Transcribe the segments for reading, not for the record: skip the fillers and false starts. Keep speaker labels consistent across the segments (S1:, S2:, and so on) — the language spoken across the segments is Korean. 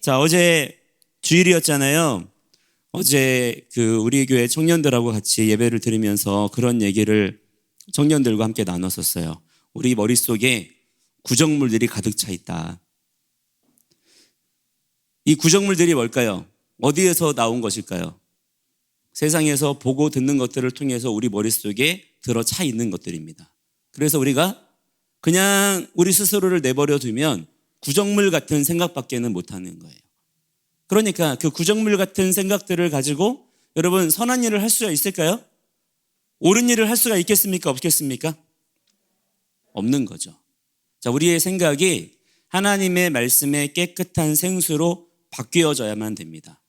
S1: 자, 어제 주일이었잖아요. 어제 우리 교회 청년들하고 같이 예배를 드리면서 그런 얘기를 청년들과 함께 나눴었어요. 우리 머릿속에 구정물들이 가득 차 있다. 이 구정물들이 뭘까요? 어디에서 나온 것일까요? 세상에서 보고 듣는 것들을 통해서 우리 머릿속에 들어 차 있는 것들입니다. 그래서 우리가 그냥 우리 스스로를 내버려 두면 구정물 같은 생각밖에는 못하는 거예요. 그러니까 그 구정물 같은 생각들을 가지고 여러분 선한 일을 할 수가 있을까요? 옳은 일을 할 수가 있겠습니까? 없겠습니까? 없는 거죠. 자, 우리의 생각이 하나님의 말씀의 깨끗한 생수로 바뀌어져야만 됩니다.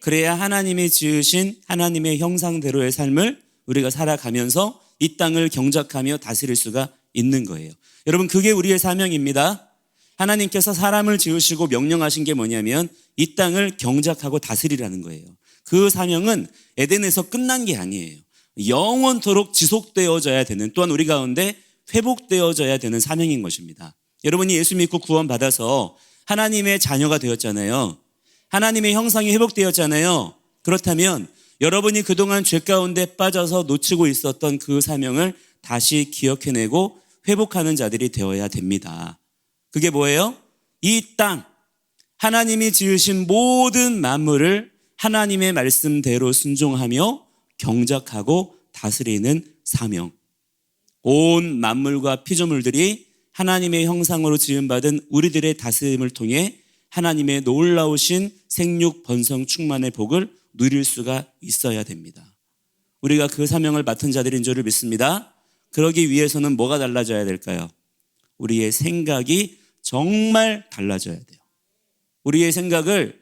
S1: 그래야 하나님이 지으신 하나님의 형상대로의 삶을 우리가 살아가면서 이 땅을 경작하며 다스릴 수가 있는 거예요. 여러분, 그게 우리의 사명입니다. 하나님께서 사람을 지으시고 명령하신 게 뭐냐면 이 땅을 경작하고 다스리라는 거예요. 그 사명은 에덴에서 끝난 게 아니에요. 영원토록 지속되어져야 되는, 또한 우리 가운데 회복되어져야 되는 사명인 것입니다. 여러분이 예수 믿고 구원받아서 하나님의 자녀가 되었잖아요. 하나님의 형상이 회복되었잖아요. 그렇다면 여러분이 그동안 죄 가운데 빠져서 놓치고 있었던 그 사명을 다시 기억해내고 회복하는 자들이 되어야 됩니다. 그게 뭐예요? 이 땅, 하나님이 지으신 모든 만물을 하나님의 말씀대로 순종하며 경작하고 다스리는 사명. 온 만물과 피조물들이 하나님의 형상으로 지음받은 우리들의 다스림을 통해 하나님의 놀라우신 생육 번성 충만의 복을 누릴 수가 있어야 됩니다. 우리가 그 사명을 맡은 자들인 줄을 믿습니다. 그러기 위해서는 뭐가 달라져야 될까요? 우리의 생각이 정말 달라져야 돼요. 우리의 생각을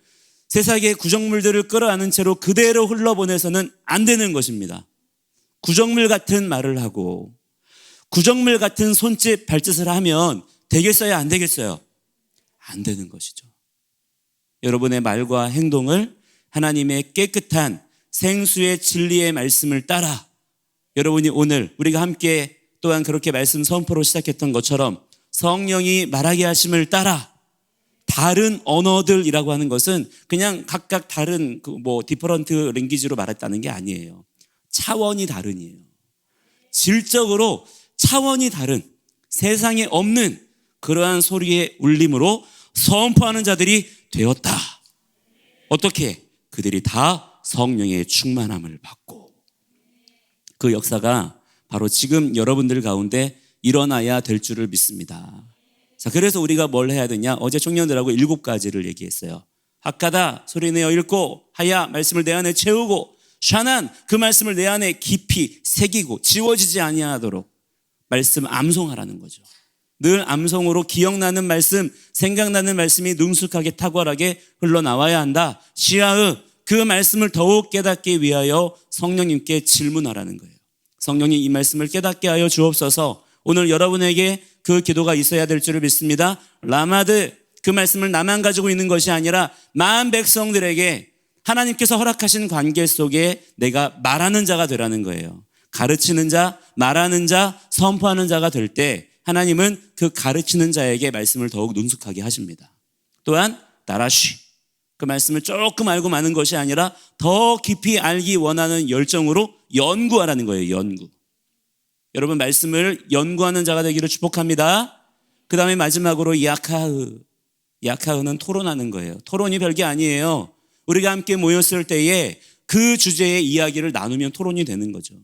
S1: 세상의 구정물들을 끌어안은 채로 그대로 흘러보내서는 안 되는 것입니다. 구정물 같은 말을 하고 구정물 같은 손짓 발짓을 하면 되겠어요? 안 되겠어요? 안 되는 것이죠. 여러분의 말과 행동을 하나님의 깨끗한 생수의 진리의 말씀을 따라, 여러분이 오늘 우리가 함께 또한 그렇게 말씀 선포로 시작했던 것처럼 성령이 말하게 하심을 따라, 다른 언어들이라고 하는 것은 그냥 각각 다른 디퍼런트 랭귀지로 말했다는 게 아니에요. 차원이 다른이에요. 질적으로 차원이 다른, 세상에 없는 그러한 소리의 울림으로 선포하는 자들이 되었다. 어떻게? 그들이 다 성령의 충만함을 받고. 그 역사가 바로 지금 여러분들 가운데 일어나야 될 줄을 믿습니다. 자, 그래서 우리가 뭘 해야 되냐? 어제 청년들하고 7가지를 얘기했어요. 학가다 소리내어 읽고, 하야 말씀을 내 안에 채우고, 샤난 그 말씀을 내 안에 깊이 새기고 지워지지 아니하도록 말씀 암송하라는 거죠. 늘 암송으로 기억나는 말씀, 생각나는 말씀이 능숙하게 탁월하게 흘러나와야 한다. 시아의 그 말씀을 더욱 깨닫기 위하여 성령님께 질문하라는 거예요. 성령이 이 말씀을 깨닫게 하여 주옵소서. 오늘 여러분에게 그 기도가 있어야 될 줄을 믿습니다. 라마드, 그 말씀을 나만 가지고 있는 것이 아니라 만 백성들에게 하나님께서 허락하신 관계 속에 내가 말하는 자가 되라는 거예요. 가르치는 자, 말하는 자, 선포하는 자가 될 때 하나님은 그 가르치는 자에게 말씀을 더욱 능숙하게 하십니다. 또한 다라쉬, 그 말씀을 조금 알고 마는 것이 아니라 더 깊이 알기 원하는 열정으로 연구하라는 거예요. 연구. 여러분, 말씀을 연구하는 자가 되기를 축복합니다. 그 다음에 마지막으로 야카흐. 야카흐는 토론하는 거예요. 토론이 별게 아니에요. 우리가 함께 모였을 때에 그 주제의 이야기를 나누면 토론이 되는 거죠.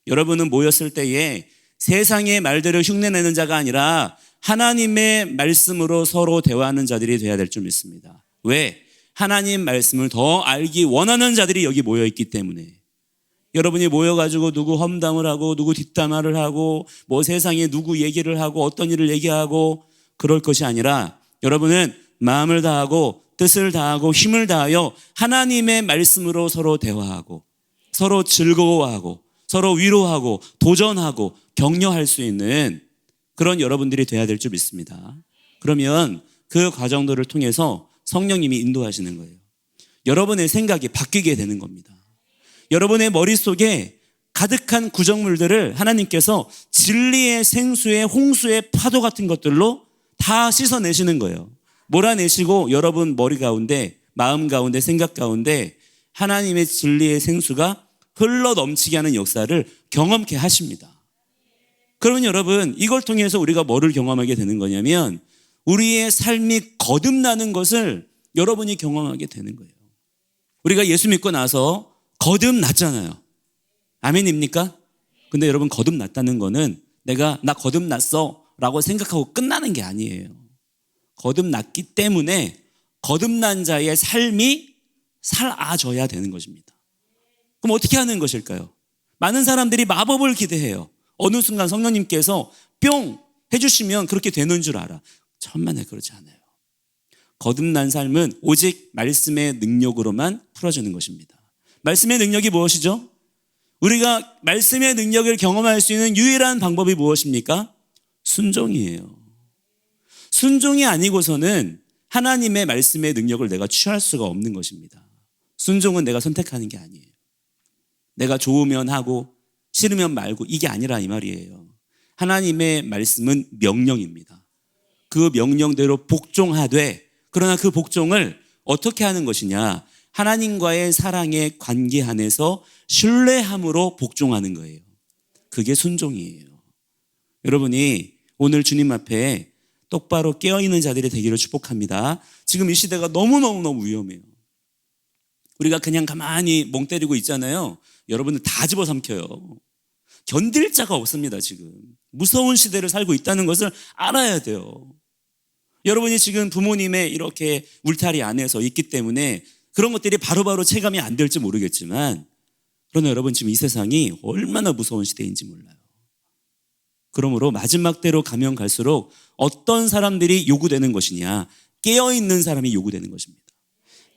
S1: 여러분은 모였을 때에 세상의 말들을 흉내내는 자가 아니라 하나님의 말씀으로 서로 대화하는 자들이 돼야 될 줄 믿습니다. 왜? 하나님 말씀을 더 알기 원하는 자들이 여기 모여있기 때문에. 여러분이 모여가지고 누구 험담을 하고 누구 뒷담화를 하고 세상에 누구 얘기를 하고 어떤 일을 얘기하고 그럴 것이 아니라 여러분은 마음을 다하고 뜻을 다하고 힘을 다하여 하나님의 말씀으로 서로 대화하고 서로 즐거워하고 서로 위로하고 도전하고 격려할 수 있는 그런 여러분들이 돼야 될 줄 믿습니다. 그러면 그 과정들을 통해서 성령님이 인도하시는 거예요. 여러분의 생각이 바뀌게 되는 겁니다. 여러분의 머릿속에 가득한 구정물들을 하나님께서 진리의 생수의 홍수의 파도 같은 것들로 다 씻어내시는 거예요. 몰아내시고 여러분 머리 가운데, 마음 가운데, 생각 가운데 하나님의 진리의 생수가 흘러 넘치게 하는 역사를 경험케 하십니다. 그러면 여러분, 이걸 통해서 우리가 뭐를 경험하게 되는 거냐면 우리의 삶이 거듭나는 것을 여러분이 경험하게 되는 거예요. 우리가 예수 믿고 나서 거듭났잖아요. 아멘입니까? 근데 여러분, 거듭났다는 거는 나 거듭났어 라고 생각하고 끝나는 게 아니에요. 거듭났기 때문에 거듭난 자의 삶이 살아져야 되는 것입니다. 그럼 어떻게 하는 것일까요? 많은 사람들이 마법을 기대해요. 어느 순간 성령님께서 뿅 해주시면 그렇게 되는 줄 알아. 천만에 그렇지 않아요. 거듭난 삶은 오직 말씀의 능력으로만 풀어지는 것입니다. 말씀의 능력이 무엇이죠? 우리가 말씀의 능력을 경험할 수 있는 유일한 방법이 무엇입니까? 순종이에요. 순종이 아니고서는 하나님의 말씀의 능력을 내가 취할 수가 없는 것입니다. 순종은 내가 선택하는 게 아니에요. 내가 좋으면 하고 싫으면 말고 이게 아니라 이 말이에요. 하나님의 말씀은 명령입니다. 그 명령대로 복종하되, 그러나 그 복종을 어떻게 하는 것이냐? 하나님과의 사랑의 관계 안에서 신뢰함으로 복종하는 거예요. 그게 순종이에요. 여러분이 오늘 주님 앞에 똑바로 깨어있는 자들이 되기를 축복합니다. 지금 이 시대가 너무너무 위험해요. 우리가 그냥 가만히 멍 때리고 있잖아요. 여러분들 다 집어삼켜요. 견딜 자가 없습니다. 지금 무서운 시대를 살고 있다는 것을 알아야 돼요. 여러분이 지금 부모님의 이렇게 울타리 안에서 있기 때문에 그런 것들이 바로바로 체감이 안 될지 모르겠지만, 그러나 여러분, 지금 이 세상이 얼마나 무서운 시대인지 몰라요. 그러므로 마지막 때로 가면 갈수록 어떤 사람들이 요구되는 것이냐? 깨어있는 사람이 요구되는 것입니다.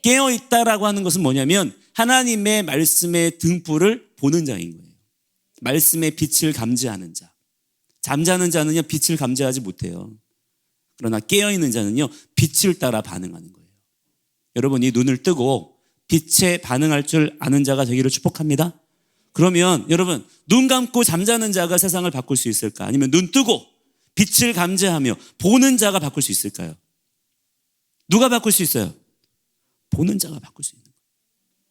S1: 깨어있다라고 하는 것은 뭐냐면 하나님의 말씀의 등불을 보는 자인 거예요. 말씀의 빛을 감지하는 자. 잠자는 자는요, 빛을 감지하지 못해요. 그러나 깨어있는 자는요, 빛을 따라 반응하는 거예요. 여러분이 눈을 뜨고 빛에 반응할 줄 아는 자가 되기를 축복합니다. 그러면 여러분, 눈 감고 잠자는 자가 세상을 바꿀 수 있을까? 아니면 눈 뜨고 빛을 감지하며 보는 자가 바꿀 수 있을까요? 누가 바꿀 수 있어요? 보는 자가 바꿀 수 있는 거예요.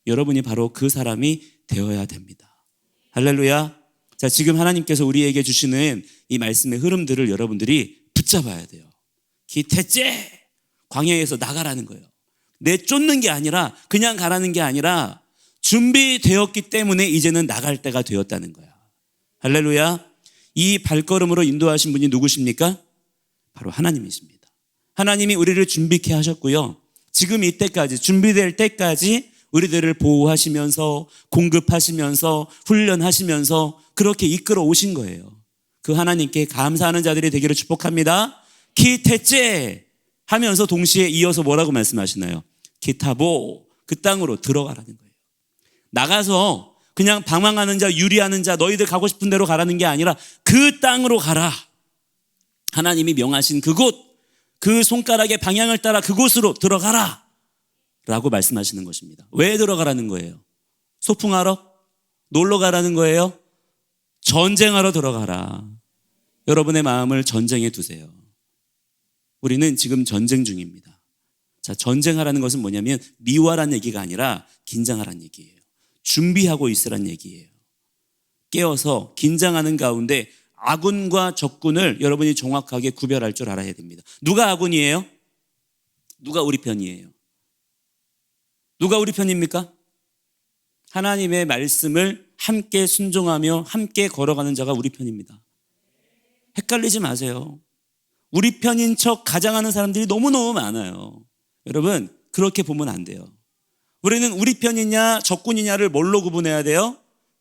S1: 여러분이 바로 그 사람이 되어야 됩니다. 할렐루야. 자, 지금 하나님께서 우리에게 주시는 이 말씀의 흐름들을 여러분들이 붙잡아야 돼요. 기태째 광야에서 나가라는 거예요. 내쫓는 게 아니라, 그냥 가라는 게 아니라 준비되었기 때문에 이제는 나갈 때가 되었다는 거야. 할렐루야. 이 발걸음으로 인도하신 분이 누구십니까? 바로 하나님이십니다. 하나님이 우리를 준비케 하셨고요, 지금 이때까지, 준비될 때까지 우리들을 보호하시면서 공급하시면서 훈련하시면서 그렇게 이끌어 오신 거예요. 그 하나님께 감사하는 자들이 되기를 축복합니다. 기태째 하면서 동시에 이어서 뭐라고 말씀하시나요? 기타보, 그 땅으로 들어가라는 거예요. 나가서 그냥 방황하는 자, 유리하는 자, 너희들 가고 싶은 대로 가라는 게 아니라 그 땅으로 가라. 하나님이 명하신 그곳, 그 손가락의 방향을 따라 그곳으로 들어가라 라고 말씀하시는 것입니다. 왜 들어가라는 거예요? 소풍하러? 놀러 가라는 거예요? 전쟁하러 들어가라. 여러분의 마음을 전쟁에 두세요. 우리는 지금 전쟁 중입니다. 자, 전쟁하라는 것은 뭐냐면 미워하라는 얘기가 아니라 긴장하라는 얘기예요. 준비하고 있으라는 얘기예요. 깨어서 긴장하는 가운데 아군과 적군을 여러분이 정확하게 구별할 줄 알아야 됩니다. 누가 아군이에요? 누가 우리 편이에요? 누가 우리 편입니까? 하나님의 말씀을 함께 순종하며 함께 걸어가는 자가 우리 편입니다. 헷갈리지 마세요. 우리 편인 척 가장하는 사람들이 너무너무 많아요. 여러분, 그렇게 보면 안 돼요. 우리는 우리 편이냐 적군이냐를 뭘로 구분해야 돼요?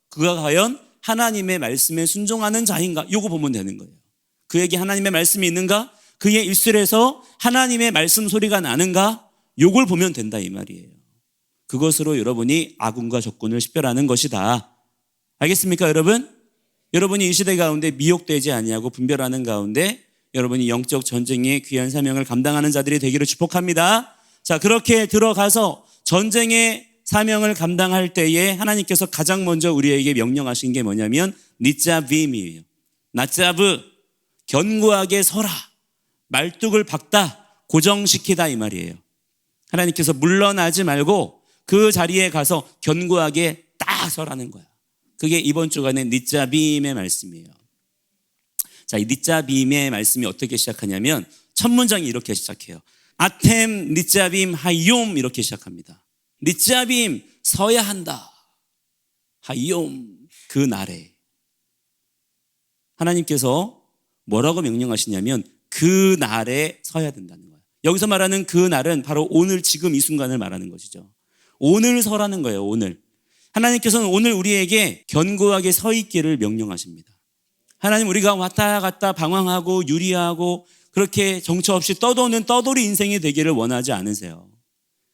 S1: 그가 과연 하나님의 말씀에 순종하는 자인가? 이거 보면 되는 거예요. 그에게 하나님의 말씀이 있는가? 그의 입술에서 하나님의 말씀 소리가 나는가? 이걸 보면 된다 이 말이에요. 그것으로 여러분이 아군과 적군을 식별하는 것이다. 알겠습니까, 여러분? 여러분이 이 시대 가운데 미혹되지 아니하고 분별하는 가운데 여러분이 영적 전쟁의 귀한 사명을 감당하는 자들이 되기를 축복합니다. 자, 그렇게 들어가서 전쟁의 사명을 감당할 때에 하나님께서 가장 먼저 우리에게 명령하신 게 뭐냐면 니짜빔이에요. 나짜브, 견고하게 서라, 말뚝을 박다, 고정시키다 이 말이에요. 하나님께서 물러나지 말고 그 자리에 가서 견고하게 딱 서라는 거야. 그게 이번 주간의 니짜빔의 말씀이에요. 자, 이 니짜빔의 말씀이 어떻게 시작하냐면 첫 문장이 이렇게 시작해요. 아템 니짜빔 하욤 이렇게 시작합니다. 니짜빔 서야 한다. 하욤 그 날에. 하나님께서 뭐라고 명령하시냐면 그 날에 서야 된다는 거예요. 여기서 말하는 그 날은 바로 오늘 지금 이 순간을 말하는 것이죠. 오늘 서라는 거예요. 오늘. 하나님께서는 오늘 우리에게 견고하게 서 있기를 명령하십니다. 하나님, 우리가 왔다 갔다 방황하고 유리하고 그렇게 정처 없이 떠도는 떠돌이 인생이 되기를 원하지 않으세요.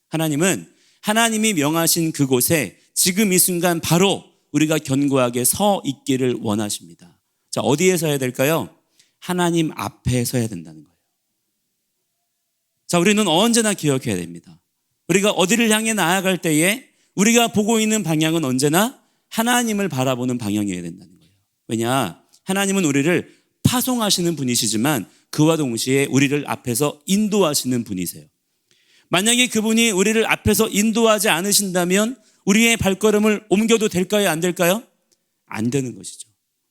S1: 하나님은 하나님이 명하신 그곳에 지금 이 순간 바로 우리가 견고하게 서 있기를 원하십니다. 자, 어디에 서야 될까요? 하나님 앞에 서야 된다는 거예요. 자, 우리는 언제나 기억해야 됩니다. 우리가 어디를 향해 나아갈 때에 우리가 보고 있는 방향은 언제나 하나님을 바라보는 방향이어야 된다는 거예요. 왜냐? 하나님은 우리를 파송하시는 분이시지만 그와 동시에 우리를 앞에서 인도하시는 분이세요. 만약에 그분이 우리를 앞에서 인도하지 않으신다면 우리의 발걸음을 옮겨도 될까요? 안 될까요? 안 되는 것이죠.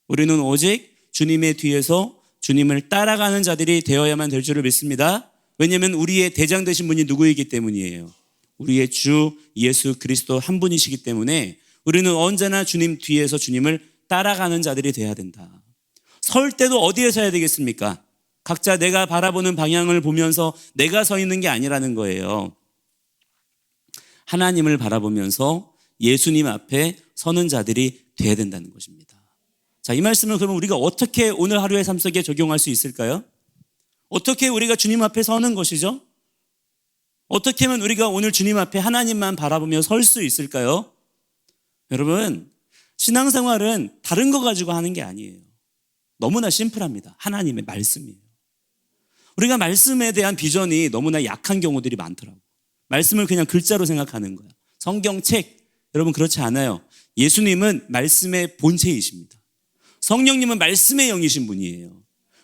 S1: 우리는 오직 주님의 뒤에서 주님을 따라가는 자들이 되어야만 될 줄을 믿습니다. 왜냐하면 우리의 대장 되신 분이 누구이기 때문이에요. 우리의 주 예수 그리스도 한 분이시기 때문에 우리는 언제나 주님 뒤에서 주님을 따라가는 자들이 되어야 된다. 설 때도 어디에 서야 되겠습니까? 각자 내가 바라보는 방향을 보면서 내가 서 있는 게 아니라는 거예요. 하나님을 바라보면서 예수님 앞에 서는 자들이 되어야 된다는 것입니다. 자, 이 말씀을 그러면 우리가 어떻게 오늘 하루의 삶 속에 적용할 수 있을까요? 어떻게 우리가 주님 앞에 서는 것이죠? 어떻게 하면 우리가 오늘 주님 앞에 하나님만 바라보며 설 수 있을까요? 여러분, 신앙생활은 다른 거 가지고 하는 게 아니에요. 너무나 심플합니다. 하나님의 말씀이에요. 우리가 말씀에 대한 비전이 너무나 약한 경우들이 많더라고요. 말씀을 그냥 글자로 생각하는 거야. 성경책, 여러분 그렇지 않아요. 예수님은 말씀의 본체이십니다. 성령님은 말씀의 영이신 분이에요.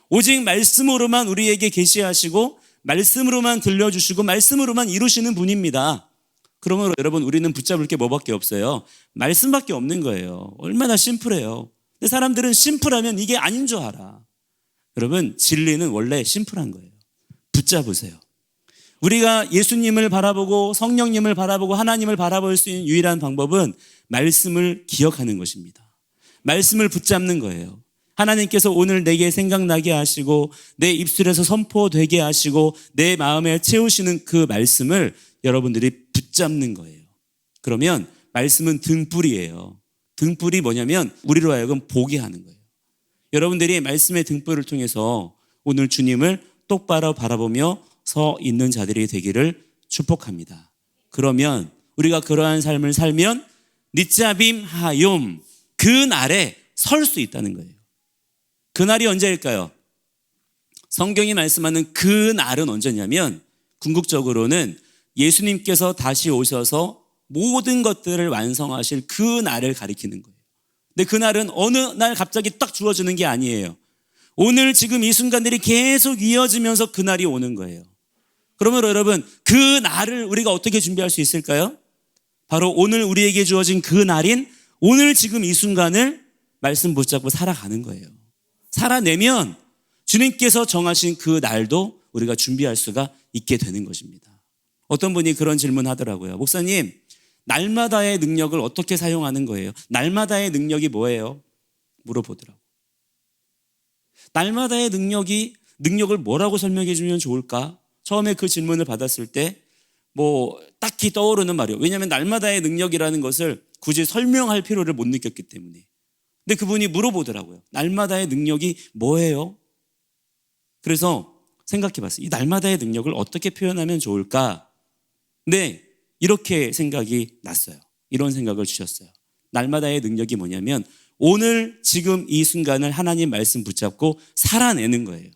S1: 오직 말씀으로만 우리에게 계시하시고 말씀으로만 들려주시고 말씀으로만 이루시는 분입니다. 그러므로 여러분 우리는 붙잡을 게 뭐밖에 없어요? 말씀밖에 없는 거예요. 얼마나 심플해요. 근데 사람들은 심플하면 이게 아닌 줄 알아. 여러분 진리는 원래 심플한 거예요. 붙잡으세요. 우리가 예수님을 바라보고 성령님을 바라보고 하나님을 바라볼 수 있는 유일한 방법은 말씀을 기억하는 것입니다. 말씀을 붙잡는 거예요. 하나님께서 오늘 내게 생각나게 하시고 내 입술에서 선포되게 하시고 내 마음에 채우시는 그 말씀을 여러분들이 붙잡는 거예요. 그러면 말씀은 등불이에요. 등불이 뭐냐면 우리로 하여금 보게 하는 거예요. 여러분들이 말씀의 등불을 통해서 오늘 주님을 똑바로 바라보며 서 있는 자들이 되기를 축복합니다. 그러면 우리가 그러한 삶을 살면 니짜빔 하욤 그 날에 설 수 있다는 거예요. 그 날이 언제일까요? 성경이 말씀하는 그 날은 언제냐면 궁극적으로는 예수님께서 다시 오셔서 모든 것들을 완성하실 그 날을 가리키는 거예요. 근데 그 날은 어느 날 갑자기 딱 주어지는 게 아니에요. 오늘 지금 이 순간들이 계속 이어지면서 그 날이 오는 거예요. 그러면 여러분 그 날을 우리가 어떻게 준비할 수 있을까요? 바로 오늘 우리에게 주어진 그 날인 오늘 지금 이 순간을 말씀 붙잡고 살아가는 거예요. 살아내면 주님께서 정하신 그 날도 우리가 준비할 수가 있게 되는 것입니다. 어떤 분이 그런 질문 하더라고요. 목사님, 날마다의 능력을 어떻게 사용하는 거예요? 날마다의 능력이 뭐예요? 물어보더라고요. 날마다의 능력을 뭐라고 설명해 주면 좋을까? 처음에 그 질문을 받았을 때 딱히 떠오르는 말이에요. 왜냐하면 날마다의 능력이라는 것을 굳이 설명할 필요를 못 느꼈기 때문에. 근데 그분이 물어보더라고요. 날마다의 능력이 뭐예요? 그래서 생각해 봤어요. 이 날마다의 능력을 어떻게 표현하면 좋을까? 네, 이렇게 생각이 났어요. 이런 생각을 주셨어요. 날마다의 능력이 뭐냐면 오늘 지금 이 순간을 하나님 말씀 붙잡고 살아내는 거예요.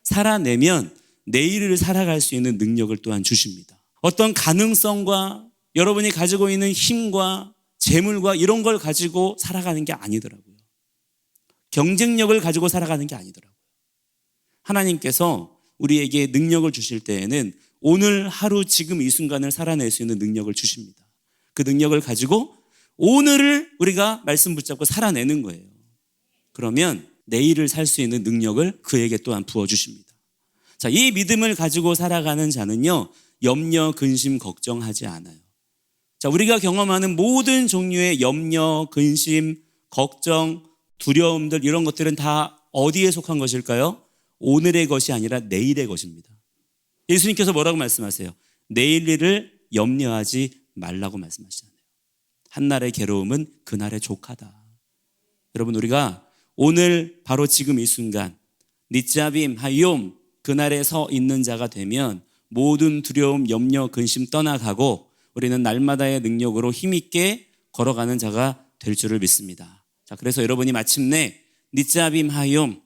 S1: 살아내면 내일을 살아갈 수 있는 능력을 또한 주십니다. 어떤 가능성과 여러분이 가지고 있는 힘과 재물과 이런 걸 가지고 살아가는 게 아니더라고요. 경쟁력을 가지고 살아가는 게 아니더라고요. 하나님께서 우리에게 능력을 주실 때에는 오늘 하루 지금 이 순간을 살아낼 수 있는 능력을 주십니다. 그 능력을 가지고 오늘을 우리가 말씀 붙잡고 살아내는 거예요. 그러면 내일을 살 수 있는 능력을 그에게 또한 부어주십니다. 자, 이 믿음을 가지고 살아가는 자는요, 염려, 근심, 걱정하지 않아요. 자, 우리가 경험하는 모든 종류의 염려, 근심, 걱정, 두려움들 이런 것들은 다 어디에 속한 것일까요? 오늘의 것이 아니라 내일의 것입니다. 예수님께서 뭐라고 말씀하세요? 내일 일을 염려하지 말라고 말씀하시잖아요. 한날의 괴로움은 그날의 족하다. 여러분, 우리가 오늘 바로 지금 이 순간 니짜빔 하욤 그날에 서 있는 자가 되면 모든 두려움, 염려, 근심 떠나가고 우리는 날마다의 능력으로 힘있게 걸어가는 자가 될 줄을 믿습니다. 자, 그래서 여러분이 마침내 니짜빔 하욤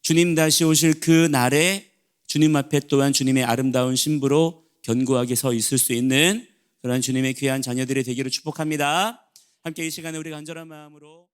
S1: 주님 다시 오실 그 날에 주님 앞에 또한 주님의 아름다운 신부로 견고하게 서 있을 수 있는 그런 주님의 귀한 자녀들이 되기를 축복합니다. 함께 이 시간에 우리 간절한 마음으로